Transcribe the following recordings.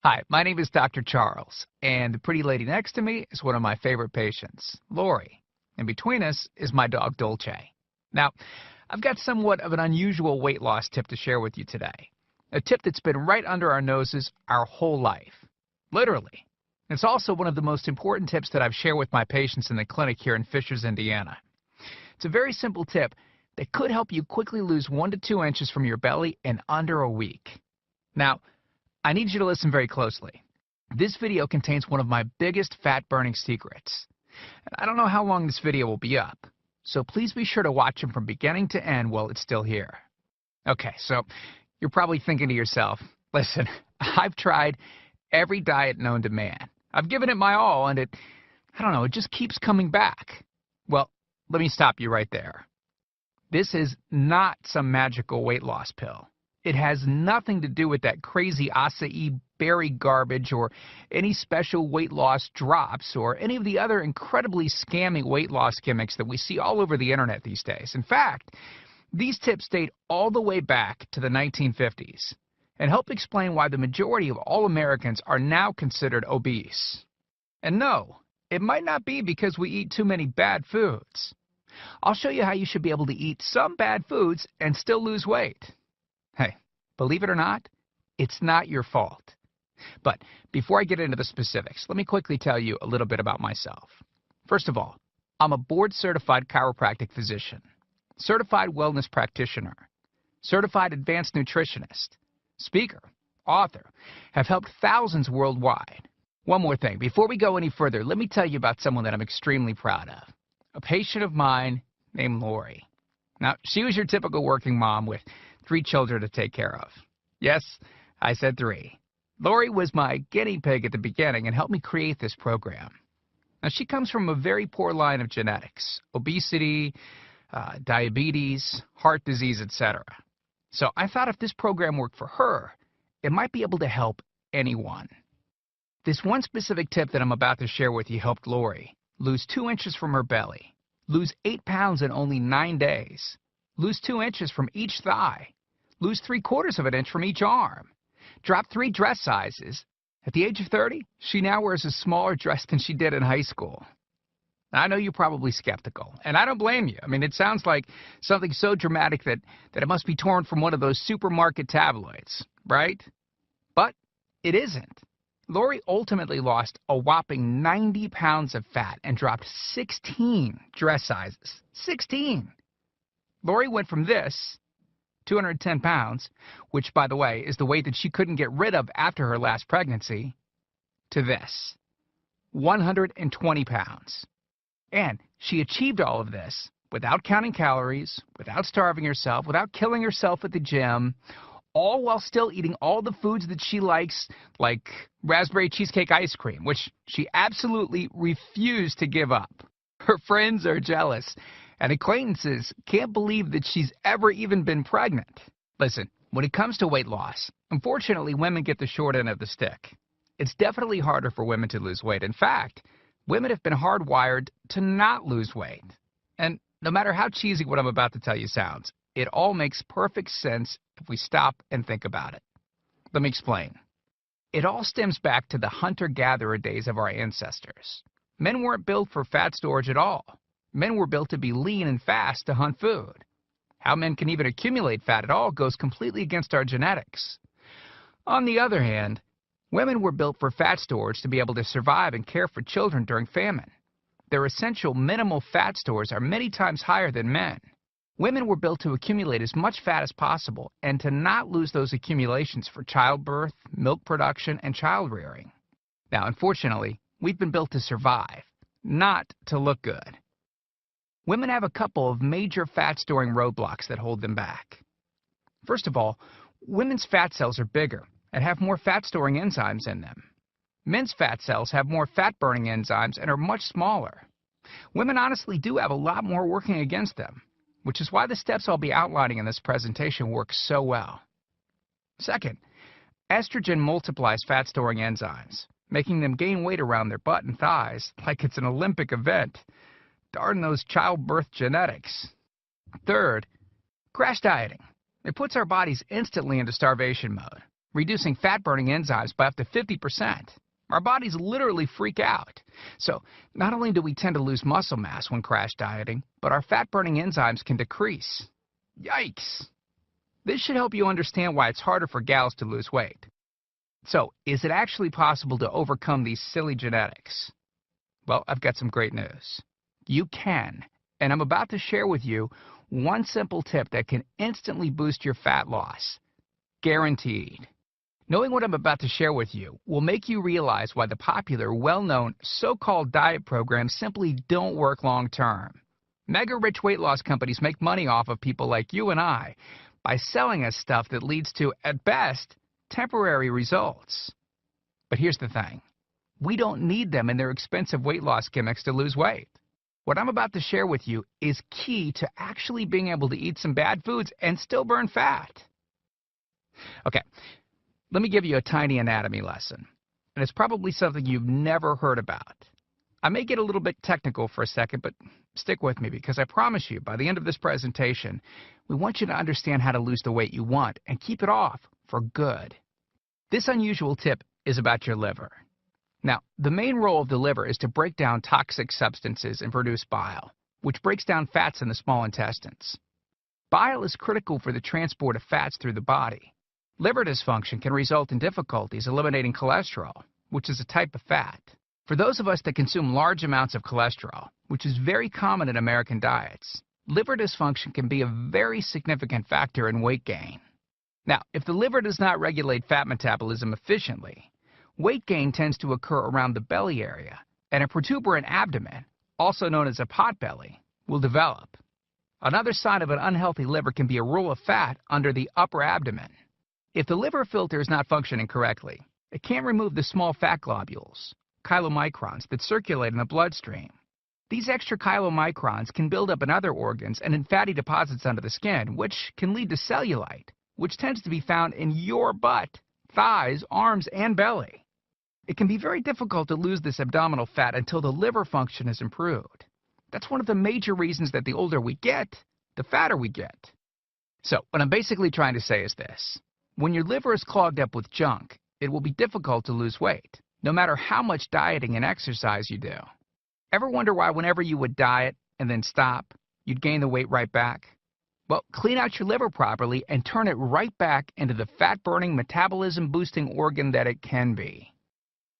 Hi, my name is Dr. Charles, and the pretty lady next to me is one of my favorite patients, Lori. And between us is my dog, Dolce. Now, I've got somewhat of an unusual weight loss tip to share with you today. A tip that's been right under our noses our whole life. Literally. It's also one of the most important tips that I've shared with my patients in the clinic here in Fishers, Indiana. It's a very simple tip that could help you quickly lose 1 to 2 inches from your belly in under a week. Now, I need you to listen very closely. This video contains one of my biggest fat-burning secrets. And I don't know how long this video will be up, so please be sure to watch it from beginning to end while it's still here. Okay, so you're probably thinking to yourself, listen, I've tried every diet known to man. I've given it my all, and it just keeps coming back. Well, let me stop you right there. This is not some magical weight loss pill. It has nothing to do with that crazy acai berry garbage or any special weight loss drops or any of the other incredibly scammy weight loss gimmicks that we see all over the internet these days. In fact, these tips date all the way back to the 1950s and help explain why the majority of all Americans are now considered obese. And no, it might not be because we eat too many bad foods. I'll show you how you should be able to eat some bad foods and still lose weight. Hey, believe it or not, it's not your fault. But before I get into the specifics, let me quickly tell you a little bit about myself. First of all, I'm a board-certified chiropractic physician, certified wellness practitioner, certified advanced nutritionist, speaker, author, have helped thousands worldwide. One more thing, before we go any further, let me tell you about someone that I'm extremely proud of, a patient of mine named Lori. Now, she was your typical working mom with 3 children to take care of. Yes, I said 3. Lori was my guinea pig at the beginning and helped me create this program. Now, she comes from a very poor line of genetics, obesity, diabetes, heart disease, etc. So I thought if this program worked for her, it might be able to help anyone. This one specific tip that I'm about to share with you helped Lori lose 2 inches from her belly, lose 8 pounds in only 9 days, lose 2 inches from each thigh, lose 3/4 of an inch from each arm, drop 3 dress sizes. At the age of 30, she now wears a smaller dress than she did in high school. Now, I know you're probably skeptical, and I don't blame you. I mean, it sounds like something so dramatic that it must be torn from one of those supermarket tabloids, right? But it isn't. Lori ultimately lost a whopping 90 pounds of fat and dropped 16 dress sizes. 16! Lori went from this, 210 pounds, which, by the way, is the weight that she couldn't get rid of after her last pregnancy, to this, 120 pounds. And she achieved all of this without counting calories, without starving herself, without killing herself at the gym, all while still eating all the foods that she likes, like raspberry cheesecake ice cream, which she absolutely refused to give up. Her friends are jealous, and acquaintances can't believe that she's ever even been pregnant. Listen, when it comes to weight loss, unfortunately, women get the short end of the stick. It's definitely harder for women to lose weight. In fact, women have been hardwired to not lose weight. And no matter how cheesy what I'm about to tell you sounds, it all makes perfect sense if we stop and think about it. Let me explain. It all stems back to the hunter-gatherer days of our ancestors. Men weren't built for fat storage at all. Men were built to be lean and fast to hunt food. How men can even accumulate fat at all goes completely against our genetics. On the other hand, women were built for fat storage to be able to survive and care for children during famine. Their essential minimal fat stores are many times higher than men. Women were built to accumulate as much fat as possible and to not lose those accumulations for childbirth, milk production, and child rearing. Now, unfortunately, we've been built to survive, not to look good. Women have a couple of major fat-storing roadblocks that hold them back. First of all, women's fat cells are bigger and have more fat-storing enzymes in them. Men's fat cells have more fat-burning enzymes and are much smaller. Women honestly do have a lot more working against them, which is why the steps I'll be outlining in this presentation work so well. Second, estrogen multiplies fat-storing enzymes, making them gain weight around their butt and thighs like it's an Olympic event. Darn those childbirth genetics. Third, crash dieting. It puts our bodies instantly into starvation mode. reducing fat-burning enzymes by up to 50%. Our bodies literally freak out. So not only do we tend to lose muscle mass when crash dieting, but our fat-burning enzymes can decrease. Yikes! This should help you understand why it's harder for gals to lose weight. So, is it actually possible to overcome these silly genetics? Well, I've got some great news. You can, and I'm about to share with you one simple tip that can instantly boost your fat loss. Guaranteed. Knowing what I'm about to share with you will make you realize why the popular, well-known, so-called diet programs simply don't work long-term. Mega-rich weight loss companies make money off of people like you and I by selling us stuff that leads to, at best, temporary results. But here's the thing. We don't need them in their expensive weight loss gimmicks to lose weight. What I'm about to share with you is key to actually being able to eat some bad foods and still burn fat. Okay, let me give you a tiny anatomy lesson. And it's probably something you've never heard about. I may get a little bit technical for a second, but stick with me because I promise you, by the end of this presentation, we want you to understand how to lose the weight you want and keep it off for good. This unusual tip is about your liver. Now, the main role of the liver is to break down toxic substances and produce bile, which breaks down fats in the small intestines. Bile is critical for the transport of fats through the body. Liver dysfunction can result in difficulties eliminating cholesterol, which is a type of fat. For those of us that consume large amounts of cholesterol, which is very common in American diets, liver dysfunction can be a very significant factor in weight gain. Now, if the liver does not regulate fat metabolism efficiently, weight gain tends to occur around the belly area, and a protuberant abdomen, also known as a potbelly, will develop. Another sign of an unhealthy liver can be a roll of fat under the upper abdomen. If the liver filter is not functioning correctly, it can't remove the small fat globules, chylomicrons, that circulate in the bloodstream. These extra chylomicrons can build up in other organs and in fatty deposits under the skin, which can lead to cellulite, which tends to be found in your butt, thighs, arms, and belly. It can be very difficult to lose this abdominal fat until the liver function is improved. That's one of the major reasons that the older we get, the fatter we get. So, what I'm basically trying to say is this. When your liver is clogged up with junk, it will be difficult to lose weight, no matter how much dieting and exercise you do. Ever wonder why whenever you would diet and then stop, you'd gain the weight right back? Well, clean out your liver properly and turn it right back into the fat-burning, metabolism-boosting organ that it can be.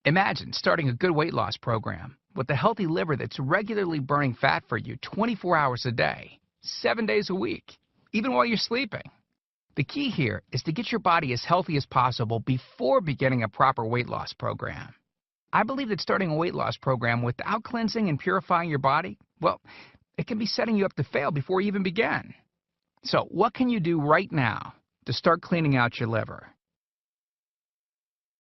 Imagine starting a good weight loss program with a healthy liver that's regularly burning fat for you 24 hours a day, 7 days a week, even while you're sleeping. The key here is to get your body as healthy as possible before beginning a proper weight loss program. I believe that starting a weight loss program without cleansing and purifying your body, well, it can be setting you up to fail before you even begin. So what can you do right now to start cleaning out your liver?